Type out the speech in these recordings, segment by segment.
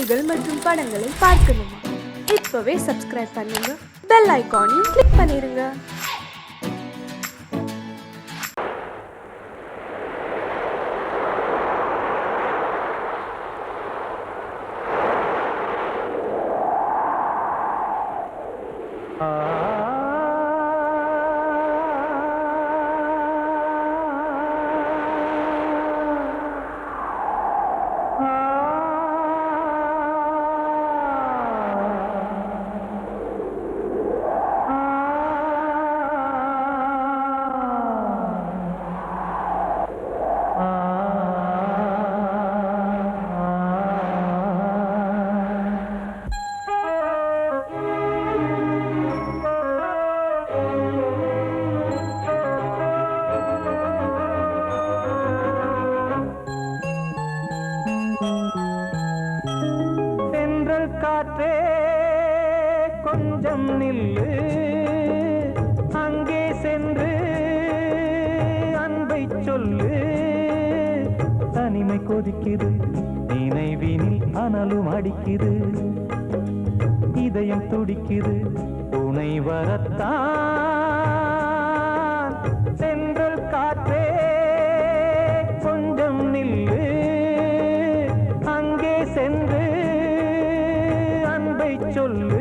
செய்திகள் மற்றும் படங்களை பார்க்கணுமா? இப்பவே சப்ஸ்கிரைப் பண்ணுங்க, பெல் ஐகானையும் கிளிக் பண்ணிருங்க. காற்றே கொஞ்சம் நில்லு, அங்கே சென்று அன்பை சொல்லு. தனிமை கொதிக்குது, நினைவினில் அனலும் அடிக்குது, இதயம் துடிக்குது, துணை வரத்தான். சென்றல் காற்றே கொஞ்சம் நில்லு, அங்கே சென்று சொல்லு.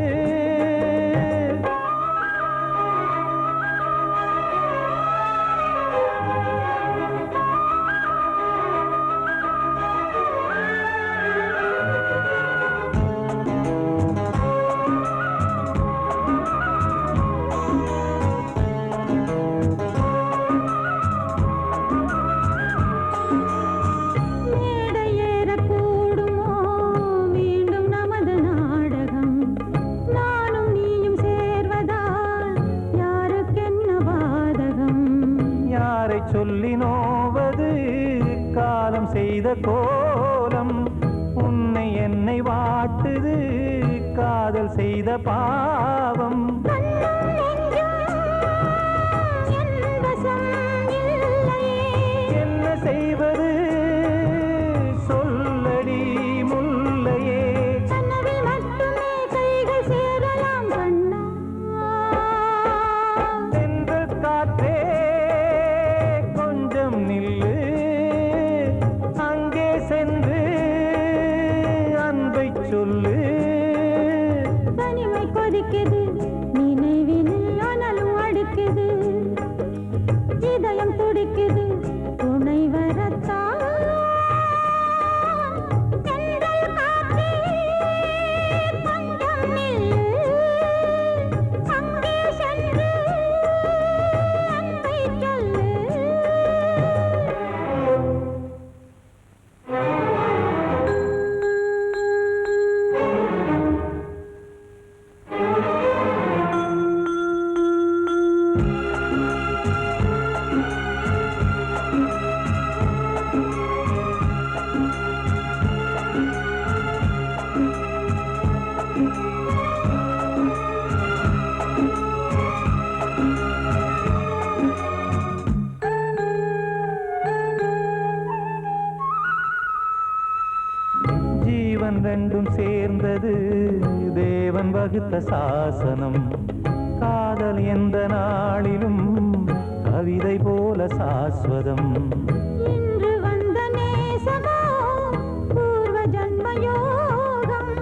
சொல்லி நோவது காலம் செய்த கோலம், உன்னை என்னை வாட்டுது காதல் செய்த பாவம். என்ன செய்வது சொல்லடி முல்லையே, சென்ற காற்றே நில்லு, அங்கே சென்று அன்பை சொல்லு. தனிமை கொதிக்குது, நினைவினில் அனலும் அடிக்குது, இதயம் துடிக்குது, துணை வரத்தான். சென்றல் காற்றே கொஞ்சம் நில்லு, அங்கே சென்று அன்பை சொல்லு. ஜீவன் ரெண்டும் சேர்ந்தது தேவன் வகுத்த சாசனம். காதல் எந்த நாளிலும் கவிதை போல சாஸ்வதம். இன்று வந்த நேசமோ பூர்வ ஜன்ம யோகம்,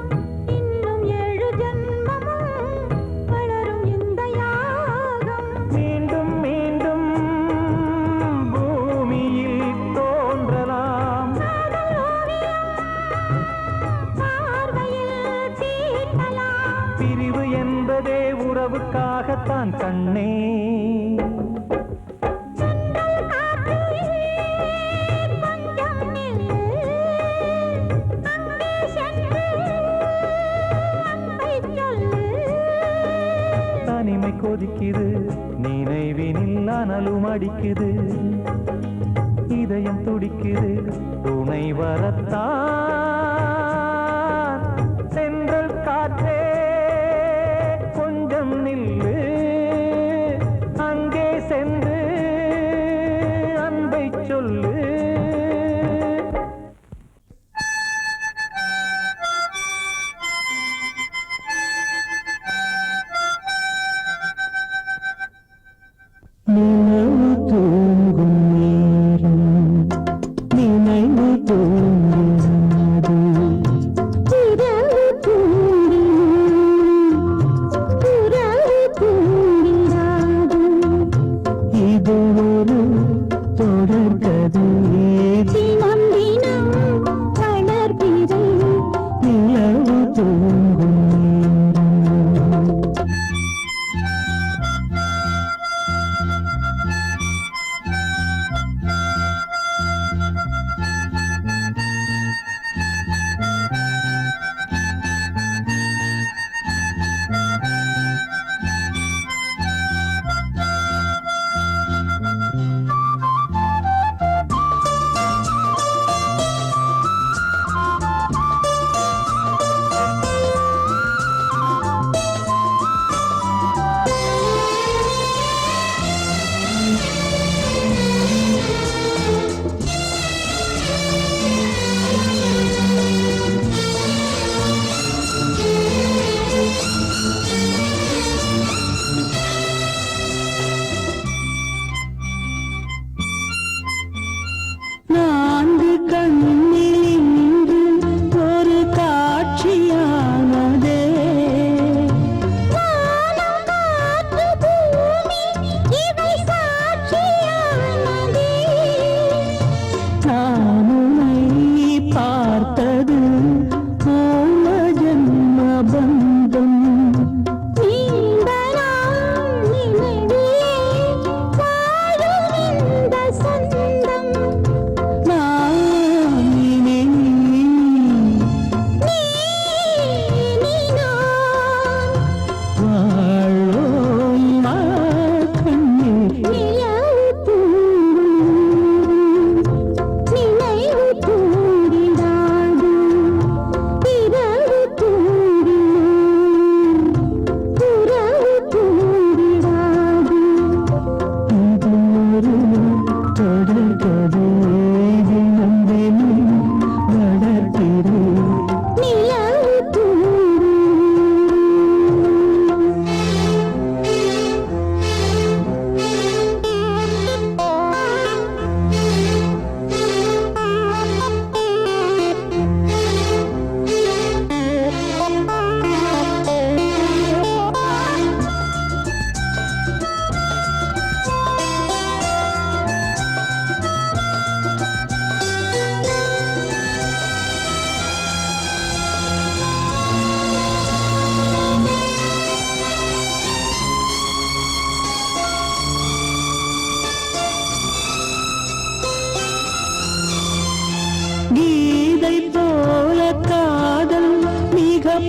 இன்னும் 7 ஜன்மமும் வளரும் இந்த யாகம். மீண்டும் மீண்டும் பூமியில் தோன்றலாம், பிரிவு என்பதே உறவுக்காகத்தான் கண்ணே. தனிமை கொதிக்குது, நினைவினில் அனலும் அடிக்குது, இதயம் துடிக்குது, துணை வரத்தான். சென்றல் காற்றே கொஞ்சம் நில்லு, அங்கே சென்று அன்பை சொல்லு.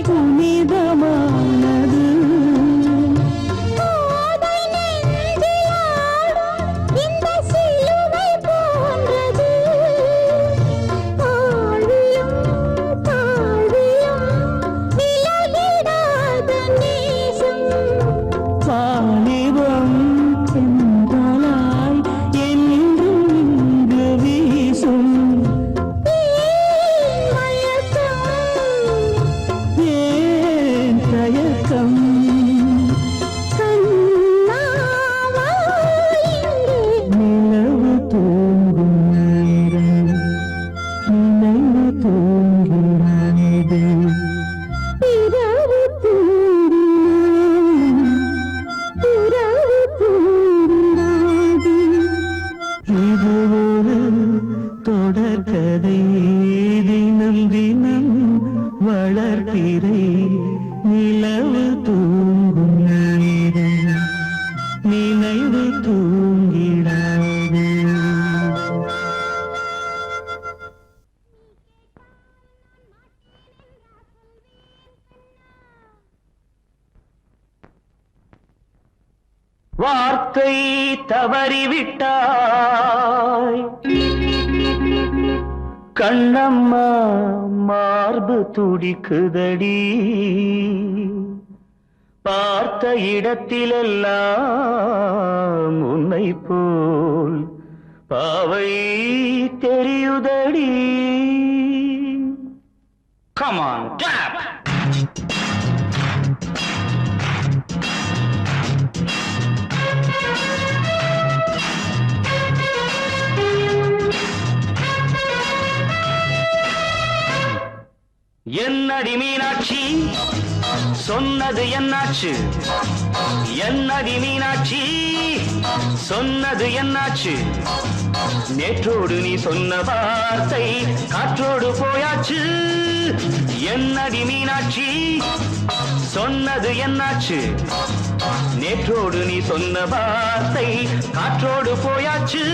புனிதமானது. கோதை நெஞ்சிலாடும் இந்த சிலுவை போன்றது. ஆழியும் தாழியும் விலகிடாத நேசம். வாலிபம் என்றாய் என்றும் இங்கு வீசும். ஏன் மயக்கம்? ஏன் தயக்கம்? கண்ணாவா இங்கே நிலவு தூங்கும் நேரம் நினைவு தூங்கிறது. இரவு தூங்கினான், இரவு தூங்கினாது. இது ஒரு தொடர்கதை, தினம் தினம் வளர்பிறை நிலவு தூங்கும் நேரம் நினைவு தூங்கிடாது. வார்த்தை தவறிவிட்டாய் கண்ணம்மா, மார்பு துடிக்குதடி. பார்த்த இடத்திலெல்லாம் உன்னை போல் பாவை தெரியுதடி. Come on, clap! என்னடி மீனாட்சி சொன்னது என்னாச்சு? என்னடி மீனாட்சி சொன்னது என்னாச்சு? நேற்றோடு நீ சொன்ன வார்த்தை காற்றோடு போயாச்சு. என்னடி மீனாட்சி சொன்னது என்னாச்சு? நேற்றோடு நீ சொன்ன வார்த்தை காற்றோடு போயாச்சு.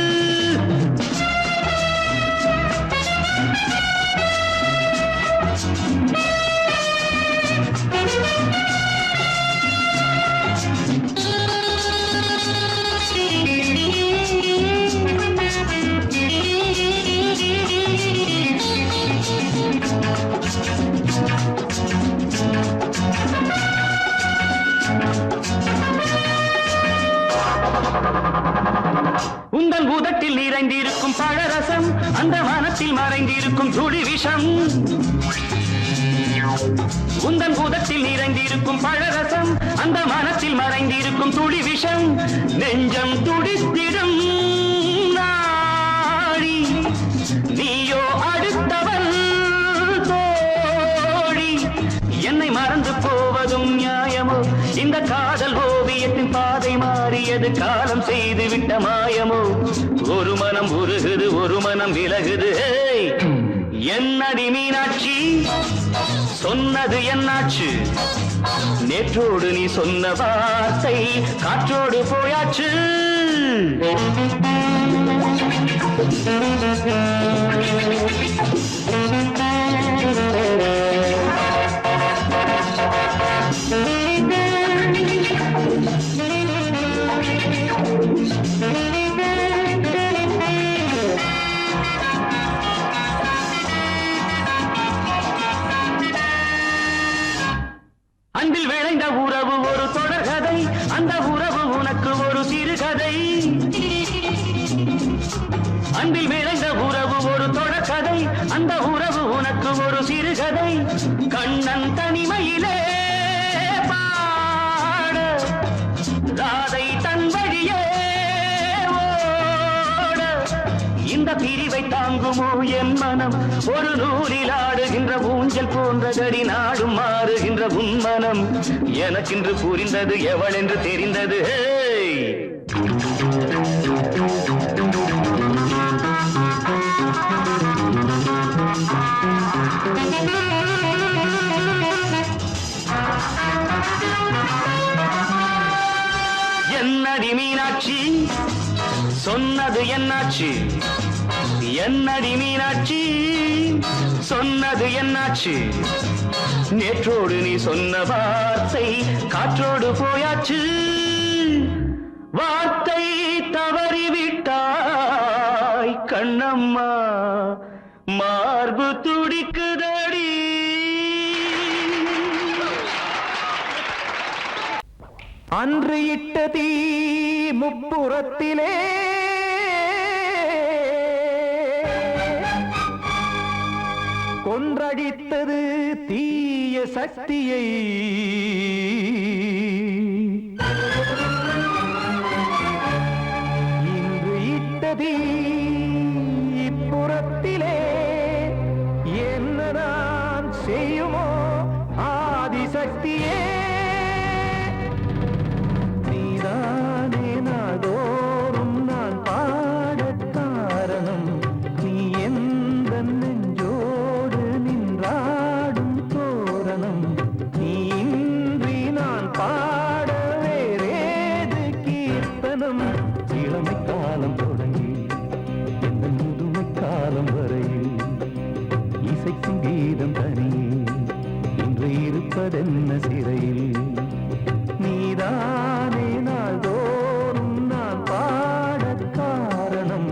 உந்தன் பூதத்தில் நிறைந்திருக்கும் பழரசம், அந்த வானத்தில் மறைந்திருக்கும் துளி விஷம். உந்தன் பூதத்தில் நிறைந்திருக்கும் பழரசம், அந்த வானத்தில் மறைந்திருக்கும் துளி விஷம். நெஞ்சம் துடித்திடும் நாடி, நீயோ அடுத்தவன் தோழி. என்னை மறந்து போவதும் நியாயமோ? இந்த காதல் ஓவியத்தின் பாதை மாறியது, காலம் செய்து விட்ட மாயமோ? ஒரு மனம் உருகுது, ஒரு மனம் விலகுது. என்னடி மீனாட்சி சொன்னது என்னாச்சு? நேற்றோடு நீ சொன்ன வார்த்தை காற்றோடு போயாச்சு. அன்பில் விளைந்த உறவு ஒரு தொடர்கதை, அந்த உறவு உனக்கு ஒரு சிறுகதை. அன்பில் விளைந்த உறவு ஒரு தொடர்கதை, அந்த உறவு உனக்கு ஒரு சிறுகதை. கண்ணன் தனிமையிலே பாட, ராதை தன் வழியே ஓட. இந்த பிரிவை தாங்குமோ என் மனம்? ஒரு நூலில் ஆடுகின்ற ஊஞ்சல் போன்றதடி, நாடும் மாறுகின்ற உன்மனம். எனக்கென்று புரிந்தது எவள் என்று தெரிந்தது. என்னடி மீனாட்சி சொன்னது என்னாச்சு? என்னடி மீனாட்சி சொன்னது என்னாச்சு நேற்றோடு நீ சொன்ன வார்த்தை காற்றோடு போயாச்சு வார்த்தை தவறிவிட்டாய் கண்ணம்மா மார்பு துடிக்குதடி அன்று இட்ட தீ முப்புறத்திலே கொன்றடித்தது தீய சக்தியை இன்று இட்ட தீ இப்புறத்திலே என்னதான் செய்யுமோ ஆதிசக்தியே நீதானே நாள்தோறும் நான் பாடக் காரணம் நீ எந்த நெஞ்சோடு நின்றாடும் தோரணம் நீ இன்றி நான் பாட வேறேது கீர்த்தனம் இளமை காலம் தொடங்கி எந்த முதுமை காலம் வரையில் இசைக்கும் கீதம் தனியே இன்று இருப்பதென்ன சிறையில் நீதானே நாள்தோறும் நான் பாடக் காரணம்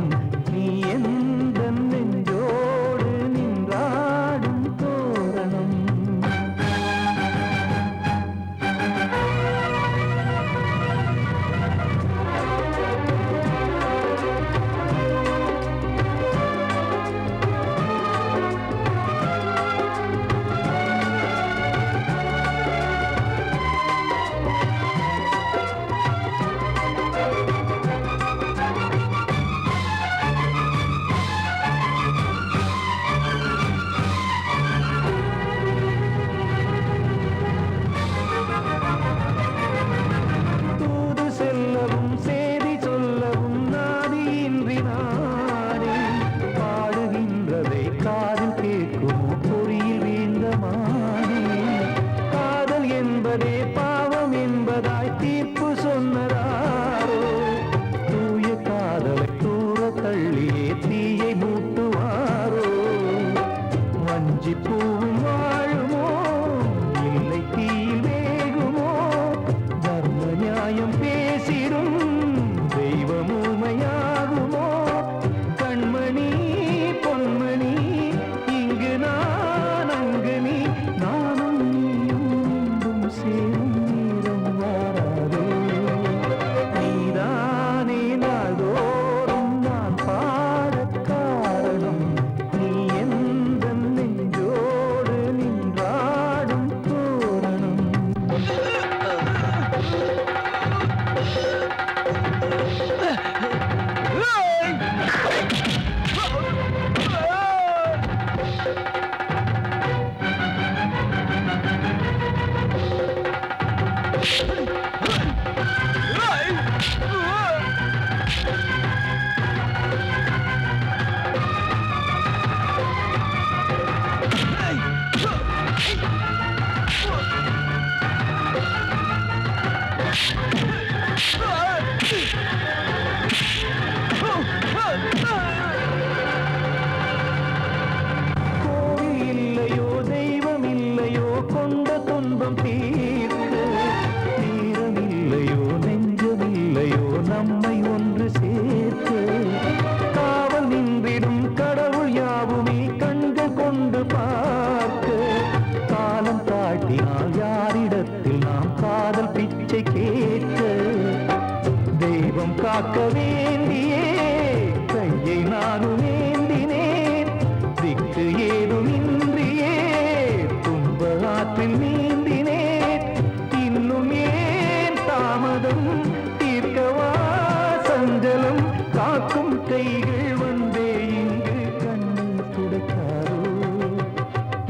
நீ எந்த நெஞ்சோடு நின்றாடும் தோரணம் தூது செல்லவும் சேதி சொல்லவும் நாதியின்றி நானே பாடுகின்றதை காதில் கேட்கும் பொறியில் வீழ்ந்தமானே காதல் என்பதே பாவம் என்பதாய் தீர்ப்பு சொன்னதாரோ தூய காதலை தூர தள்ளியே தீயை மூட்டுவாரோ வஞ்சி பூவும் வாழுமோ இல்லை தீயில் வேகுமோ தர்ம நியாயம் பேசிடும் தெய்வம் ஊமையாகுமோ கண்மணி பொன்மணி இங்கு நான் அங்கு நீ நானும் நீயும் மீண்டும் சேரும் நேரம் வாராதே நீதானே நாள்தோறும் நான் பாடக் காரணம் நீ எந்த நெஞ்சோடு நின்றாடும் தோரணம் கோவில் இல்லையோ தெய்வம் இல்லையோ கொண்ட துன்பம் தீர்க்க நேரம் இல்லையோ நெஞ்சம் இல்லையோ நம்மை ஒன்று சேர்க்க காவல் நின்றிடும் கடவுள் யாவுமே கண்கள் கொண்டு பார்க்க காலம் காட்டினால் யாரிடத்தில் நாம் காதல் பிச்சை கேட்க தெய்வம் காக்க வேண்டியே கையை நானும் ஏந்தினேன் திக்கு ஏதுமின்றியே துன்ப ஆற்றில் நீந்தினேன் இன்னும் ஏன் தாமதம் தீர்க்கவா சஞ்சலம் காக்கும் கைகள் வந்தே இங்கு கண்ணீர் துடைக்காரோ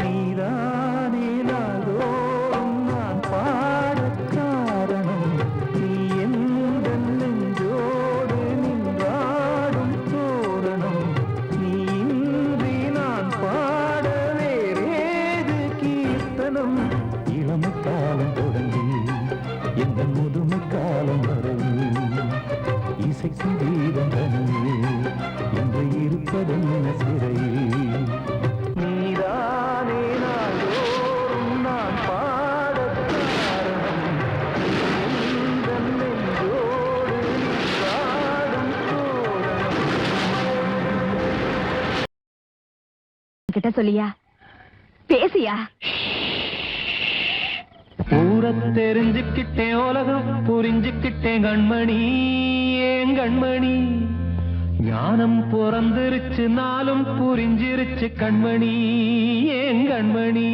நீதானே நாள்தோறும் நான் பாடக் காரணம் நீ எந்த நெஞ்சோடு நின்றாடும் தோரணம் நீ இன்றி நான் பாட வேறேது கீர்த்தனம் இளமை காலம் தொடங்கி எந்த முதுமை காலம் வரையில் இசைக்கும் கீதம் தனியே இந்த இன்று இருப்பதென்ன சிறையில் நீதானே நாள்தோறும் நான் பாடக் காரணம் எந்தன் நெஞ்சோடு நீ பாடும் தோரணம் கிட்ட சொல்லியா பேசியா ஊரத் தெரிஞ்சுக்கிட்டேன் உலகம் புரிஞ்சுக்கிட்டேன் கண்மணி ஏன் கண்மணி ஞானம் பிறந்திருச்சு நாளும் புரிஞ்சிருச்சு கண்மணி ஏன் கண்மணி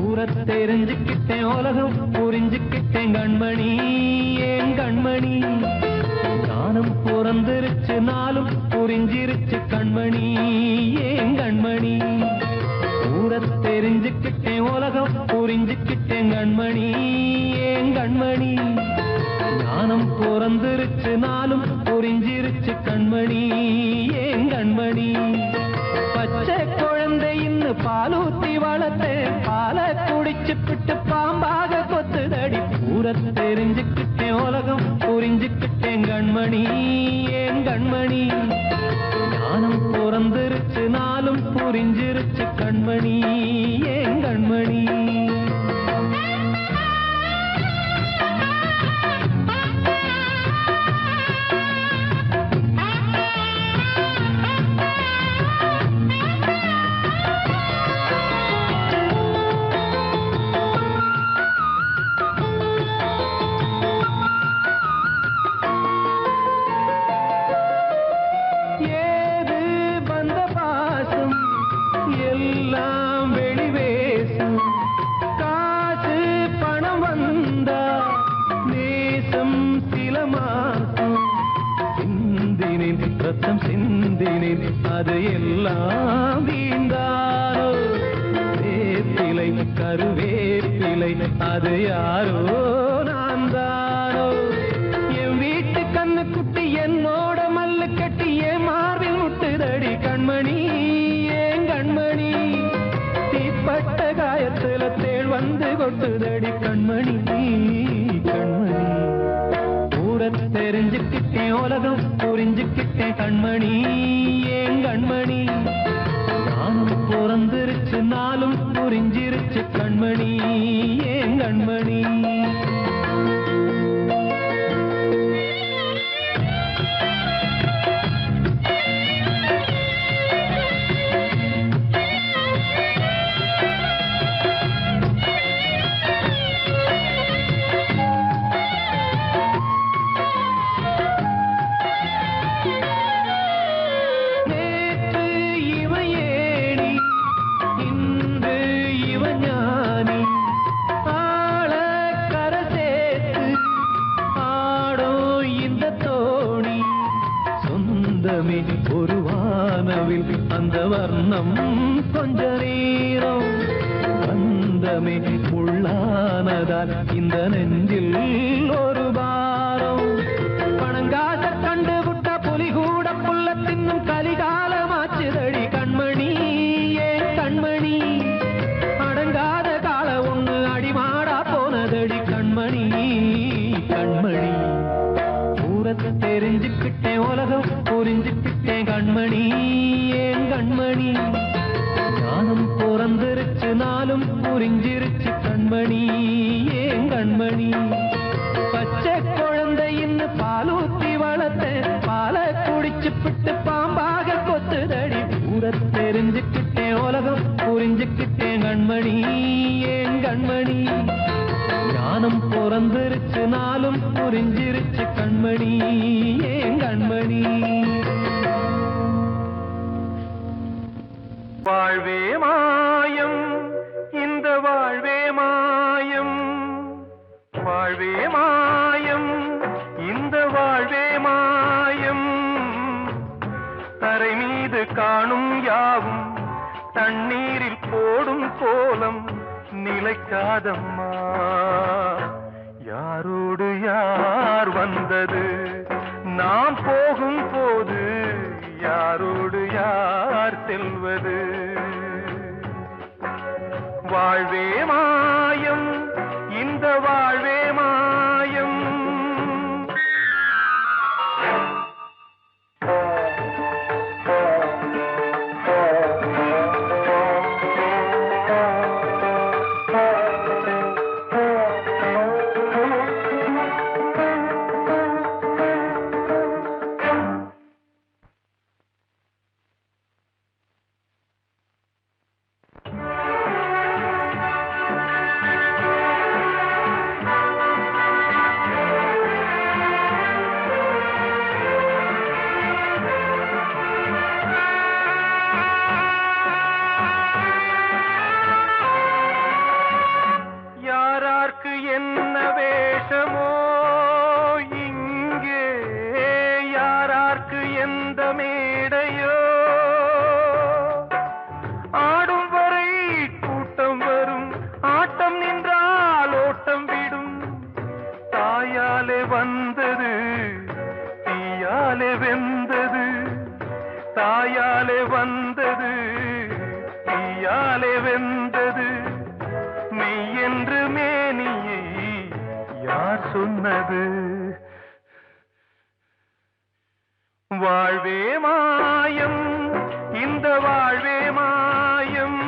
ஊரத் தெரிஞ்சுக்கிட்டேன் உலகம் புரிஞ்சுக்கிட்டேன் கண்மணி ஏன் கண்மணி ஞானம் பிறந்திருச்சு நாளும் புரிஞ்சிருச்சு கண்மணி ஏன் கண்மணி ஊரத் தெரிஞ்சுக்கிட்டேன் உலகம் புரிஞ்சுக்கிட்டேன் கண்மணி ஏன் கண்மணி ஞானம் பிறந்திருச்சு நாளும் புரிஞ்சிருச்சு கண்மணி ஏன் கண்மணி பச்சை குழந்தை இன்னும் பாலூத்தி வளர்த்தேன் பாலை குடிச்சுப்பிட்டு பாம்பாக கொத்துதடி ஊரத் தெரிஞ்சுக்கிட்டேன் உலகம் புரிஞ்சுக்கிட்டேன் கண்மணி ஏன் கண்மணி ஞானம் பிறந்திருச்சு நாளும் புரிஞ்சிருச்சு கண்மணி ஏன் கண்மணி ஏது வந்த பாசம் எல்லாம் வெளிவேசம் காசு பணம் வந்தா நேசம் சில மாசம் சிந்தினேன் ரத்தம் சிந்தினேன் அது எல்லாம் வீந்தாரோ வேப்பிலை கருவேப்பிலை அது யாரோ நான் தானோ என் வீட்டு கண்ணு குட்டி என்னோட மல்லு கட்டி என் மார்பில் முட்டுதடி கண்மணி ஏன் கண்மணி தீப்பட்ட காயத்துல தேள் வந்து கொட்டுதடி கண்மணி கண்மணி ஊரத் தெரிஞ்சுக்கிட்டேன் உலகம் புரிஞ்சுக்கிட்டேன் கண்மணி ஏன் கண்மணி நானும் பிறந்திருச்சு நாளும் புரிஞ்சிருச்சு கண்மணி ஏன் கண்மணி நேற்று இவன் ஏணி இன்று இவன் ஞானி ஆள கரை சேர்த்து ஆடோ இந்த தோணி சொந்தமே ஒரு வானவில் அந்த வர்ணம் கொஞ்ச நேரம் பந்தமே உள்ளானதால் இந்த நெஞ்சில் ஒரு பாரம் பணங்காச கண்டு விட்ட புலி கூட புல்ல தின்னும் கலிகாலமாச்சுதடி கண்மணி ஏன் கண்மணி அடங்காத கால ஒண்ணு அடிமாடா போனதடி கண்மணி கண்மணி ஊரத் தெரிஞ்சுக்கிட்டேன் உலகம் புரிஞ்சுக்கிட்டேன் கண்மணி ஏன் கண்மணி ஞானம் பிறந்திருச்சு நாளும் புரிஞ்சிருச்சு கண்மணி ஏன் கண்மணி பச்சை குழந்தை இன்னும் பாலூத்தி வளர்த்தேன் பாலை குடிச்சுப்பிட்டு பாம்பாக கொத்துதடி ஊரத் தெரிஞ்சுக்கிட்டேன் உலகம் புரிஞ்சுக்கிட்டேன் கண்மணி ஏன் கண்மணி ஞானம் பிறந்திருச்சு நாளும் புரிஞ்சிருச்சு கண்மணி ஏன் கண்மணி வாழ்வே மாயம் இந்த வாழ்வே மாயம் வாழ்வே மாயம் இந்த வாழ்வே மாயம் தரை மீது காணும் யாவும் தண்ணீரில் போடும் கோலம் நிலைக்காதம்மா யாரோடு யார் வந்தது நாம் போகும் போது யாரோடு யார் செல்வது வாழ்வே மாயம் இந்த பிறந்தது தாயாலே வந்தது தீயாலே வெந்தது மெய் என்று மேனியை யார் சொன்னது வாழ்வே மாயம் இந்த வாழ்வே மாயம்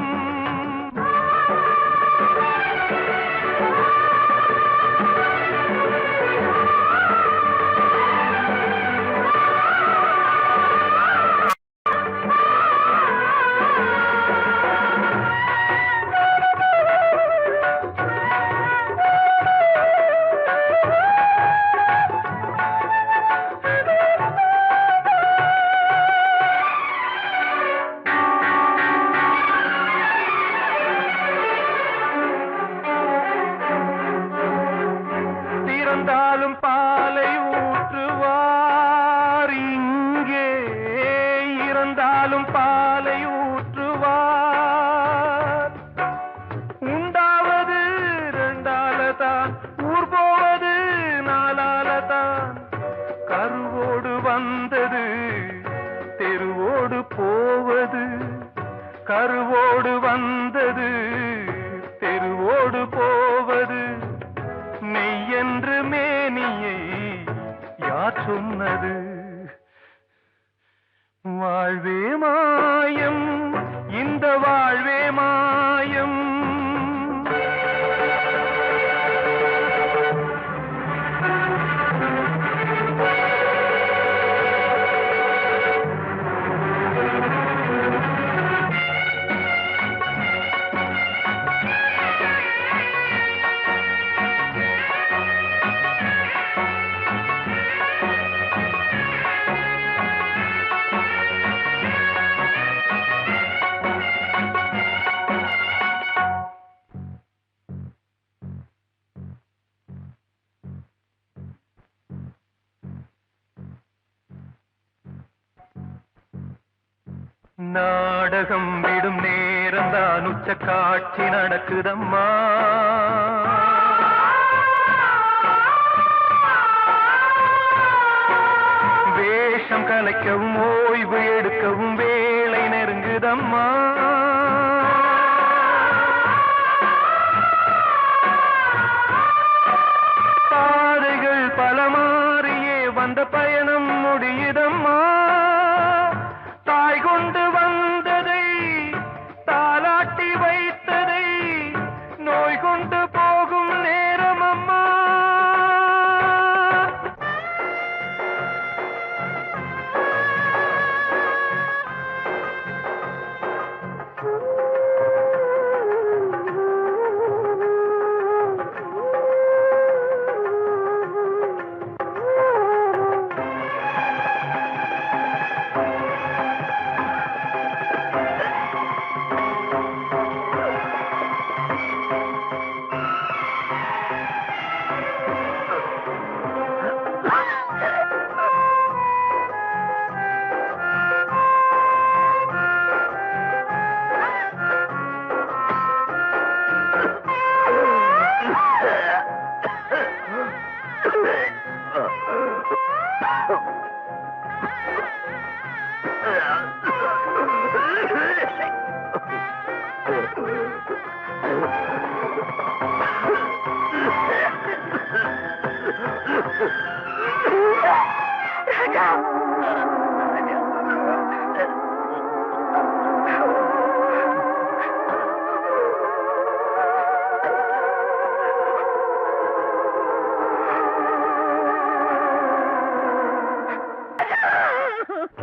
இறந்தாலும் பாலை ஊற்றுவார் இங்கே இறந்தாலும் பாலை ஊற்றுவார் உண்டாவது ரெண்டாலதான் ஊர் போவது நாலாலதான் கருவோடு வந்தது தெருவோடு போவது கருவோடு வந்தது தெருவோடு போவது மெய் என்று மேனியை யார் சொன்னது வாழ்வே மாயம் இந்த வாழ்வே மாயம் நாடகம் விடும் நேரம்தான் உச்ச காட்சி நடக்குதம்மா வேஷம் கலைக்கவும் ஓய்வு எடுக்கவும் வேளை நெருங்குதம்மா பாதைகள் பல மாறியே வந்த பயணம் முடியுதம்மா தாய் கொண்டு வந்ததை தாலாட்டி வைத்ததை நோய் கொண்டு போகும் நேரம் அம்மா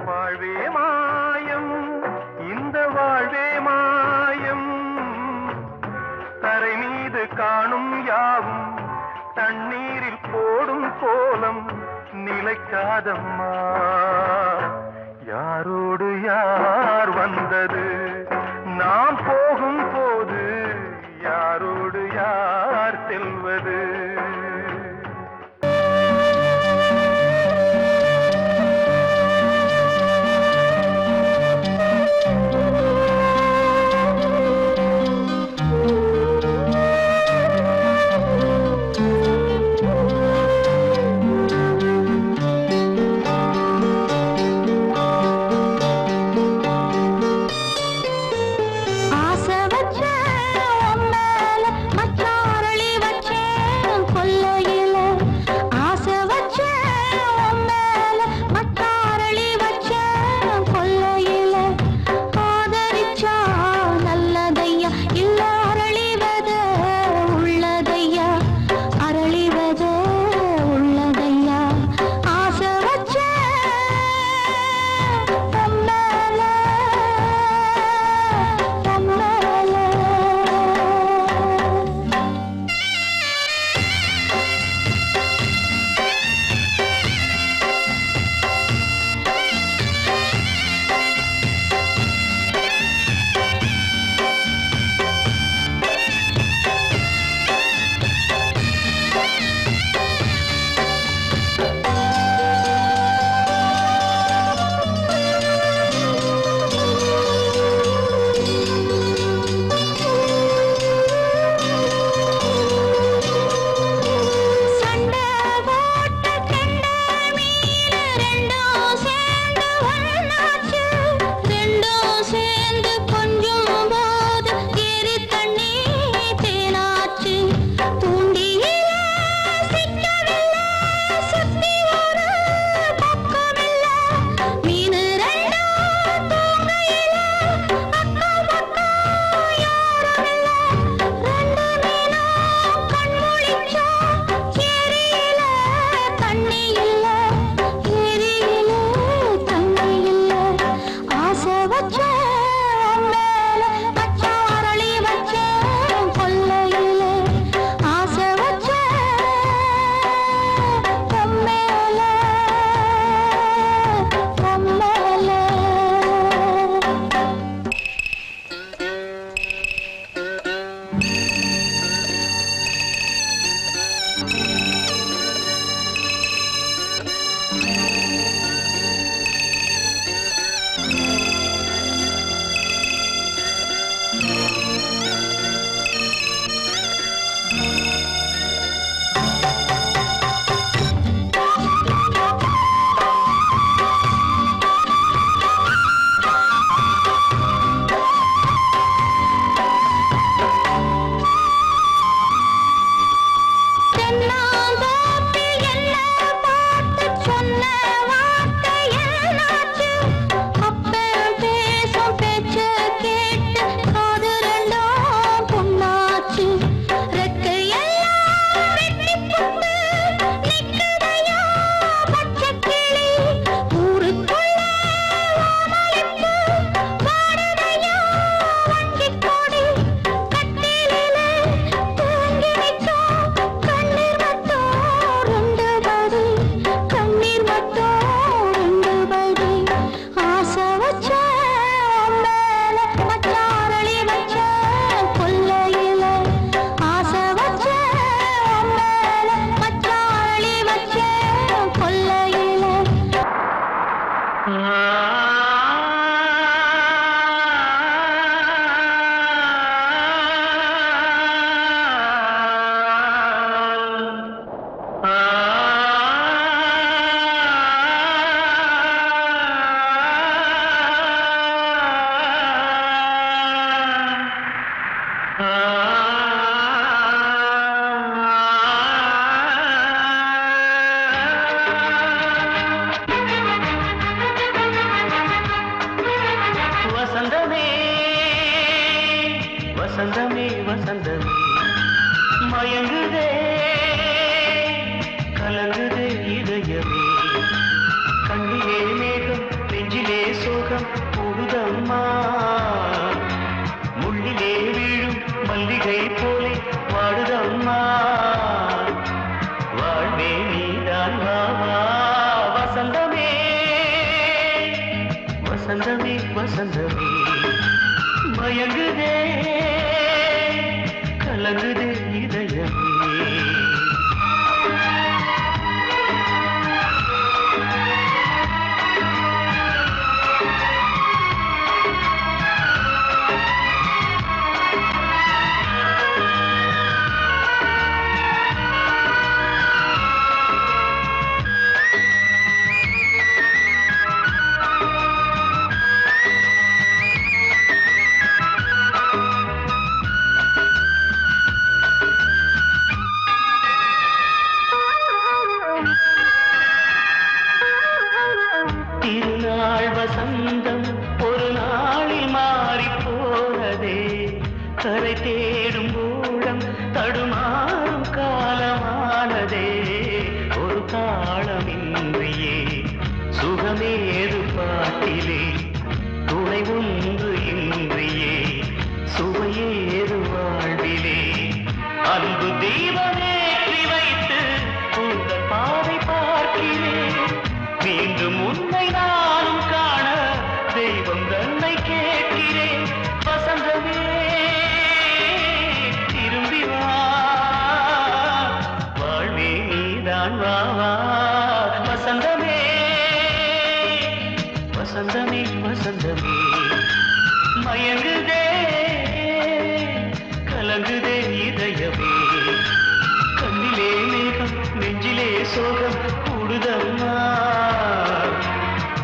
வாழ்வே மாயம் இந்த வாழ்வே மாயம் தரை மீது காணும் யாவும் தண்ணீரில் போடும் கோலம் நிலைக்காதம்மா யாரோடு யார் வந்தது நாம் போகும் போது யாரோடு யார் செல்வது வசந்தமே வசந்தமே வசந்தமே மயங்குதே கலங்குதே இதயமே கண்ணிலே மேகம் நெஞ்சிலே சோகம் கூடுதம்மா முள்ளிலே வீழும் மல்லிகை போலே வாடுதம்மா வாழ்வே நீதான் வாவா வசந்தமே வசந்தமே வசந்தமே மயங்குதே கலங்குதே இதயமே திருநாள் வசந்தம் ஒரு நாளில் மாறி போனதே கரை தேடும் ஊழம் தடுமாறும் காலமானதே ஒரு தாளமின்றியே சுகமேது பாட்டிலே துணை ஒன்று இன்றியே சுவையேது வாழ்விலே அன்பு தீபமேற்றி வைத்து உங்கள் பாதை பார்க்கிறேன் மீண்டும் உன்னை நானும் காண தெய்வம் தன்னை கேட்கிறேன் வசந்தமே திரும்பி வா வாழ்வே நீதான் வா வா வசந்தமே வசந்தமே வசந்தமே மயங்குதே கலங்குதே இதயமே கண்ணிலே மேகம் நெஞ்சிலே சோகம் கூடுதம்மா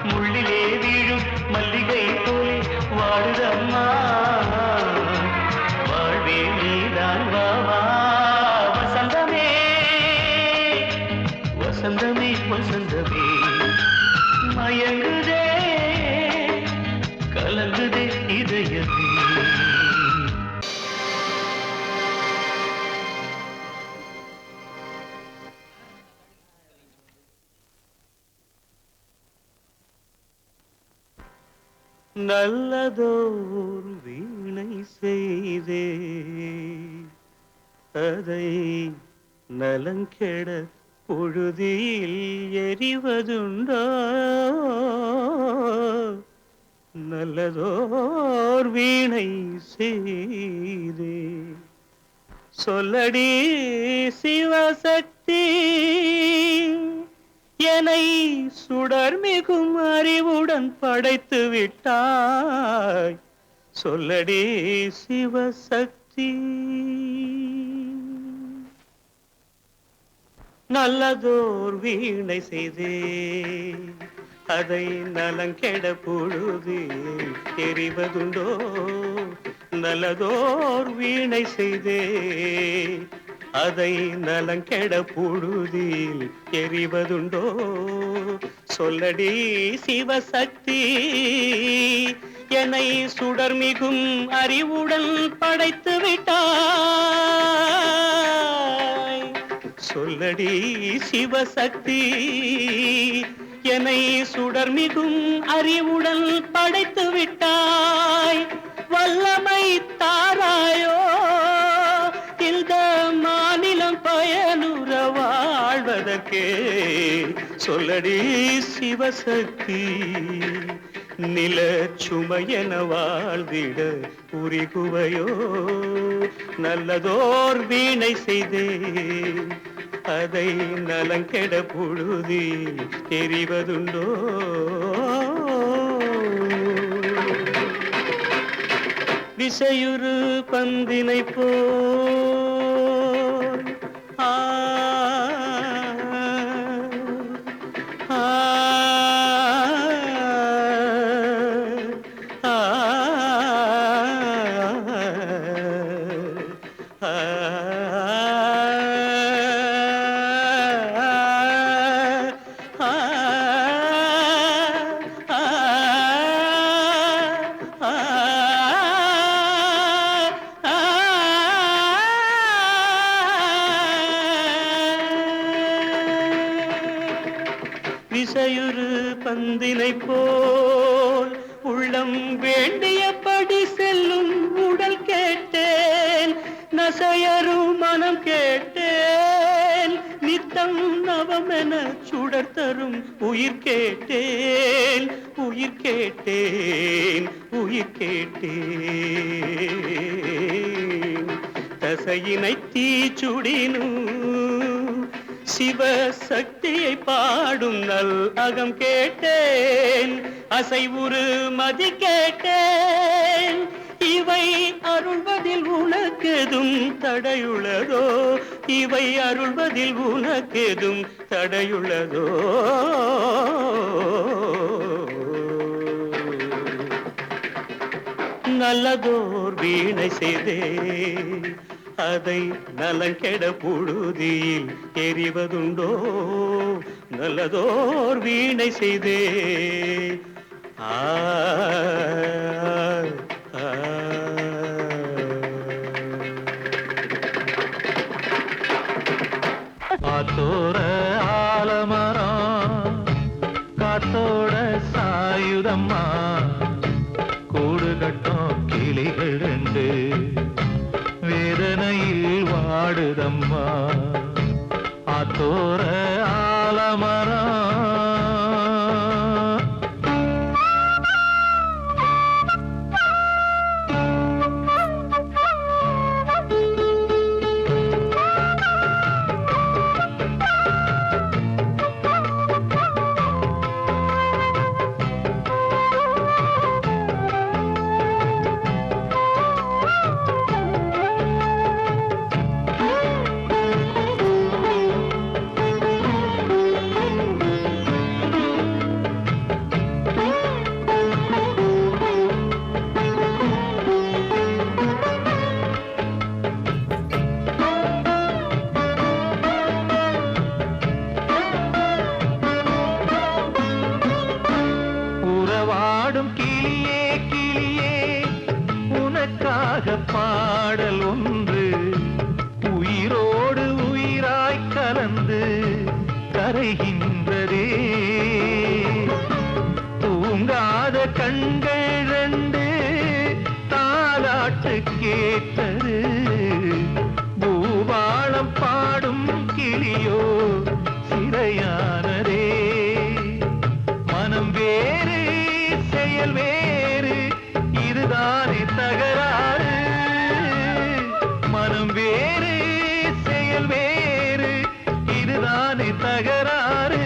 முள்ளிலே வீழும் மல்லிகை போலே வாடுதம்மா வாழ்வே நீதான் வா வா வசந்தமே வசந்தமே வசந்தமே மயங்குதே கலங்குதே இதயமே நல்லதோர் வீணை செய்தே அதை நலங்கெட பொழுதில் எறிவதுண்டோ நல்லதோர் வீணை செய்தே சொல்லடி சிவசக்தி என்னை சுடர் மிகும் அறிவுடன் படைத்து விட்டாய் சொல்லடி சிவசக்தி நல்லதோர் வீணை செய்தே அதை நலங்கெட பொழுது தெரிவதுண்டோ நல்லதோர் வீணை செய்தே அதை நலங்கெட பொழுதில் எறிவதுண்டோ சொல்லடி சிவசக்தி என்னை சுடர் மிகும் அறிவுடன் படைத்து விட்டாய் சொல்லடி சிவசக்தி என்னை சுடர் மிகும் அறிவுடன் படைத்து விட்டாய் வல்லமை தாராயோ இந்த மாநிலம் பயனுற வாழ்வதற்கே சொல்லடி சிவசக்தி நில சுமையென வாழ்ந்திட புரிகுவையோ நல்லதோர் வீணை செய்தே அதை நலங்கெட பொழுதில் தெரிவதுண்டோ விசையுறு பந்தினை போல் ஆ ஆ ஆ விசையுறு பந்தினை போல் உள்ளம் வேண்டியபடி செல்லும் உடல் கேட்டேன் நசையரும் மனம் கேட்டேன் நித்தம் நவமென சுடர் தரும் உயிர் கேட்டேன் உயிர் கேட்டேன் உயிர் கேட்டேன் தசையினை தீச்சுடினும் சிவசக்தியை பாடும் நல் அகம் கேட்டேன் அசைவுறு மதி கேட்டேன் இவை அருள்வதில் உனக்கெதும் தடையுள்ளதோ இவை அருள்வதில் உனக்கெதும் தடையுள்ளதோ நல்லதோர் வீணை செய்தே அதை நலங்கெட புழுதியில் எறிவதுண்டோ நல்லதோர் வீணை செய்தே ஆ ஆத்தோர ஆலமரம் காத்தோட சாயுதம்மா கூடு கட்டும் கிளிகள் ரெண்டு வேதனையில் வாடுதம்மா ஆத்தோர ஆலமரம் கிளியே கிளியே உனக்காக பாடல் ஒன்று உயிரோடு உயிராய் கலந்து கரைகின்றதே தூங்காத கண்கள் ரெண்டு தாலாட்டு கேட்டது பூபாளம் பாடும் கிளியோ சிறையானதே மனம் வேறு செயல் வேறு இதுதானே தகராறு மனம் வேறு செயல் வேறு இதுதானே தகராறு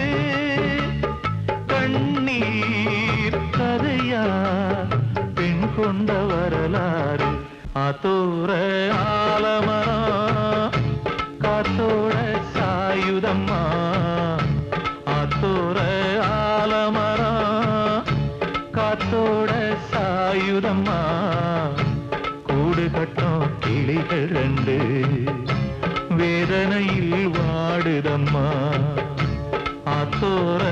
கண்ணீர் கதையா பெண் கொண்ட வரலாறு ஆத்தோர ஆலமரம் காத்தோட சாயுதம்மா ஆத்தோர ஆலமரம் காத்தோட சாயுதம்மா கூடு கட்டும் கிளிகள் ரெண்டு வேதனையில் வாடுதம்மா ஆத்தோர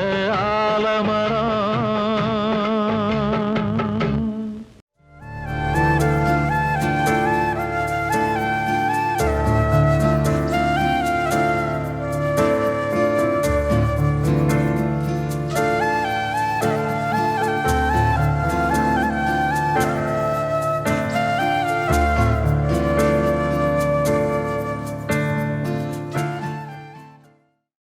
ஆலமரம்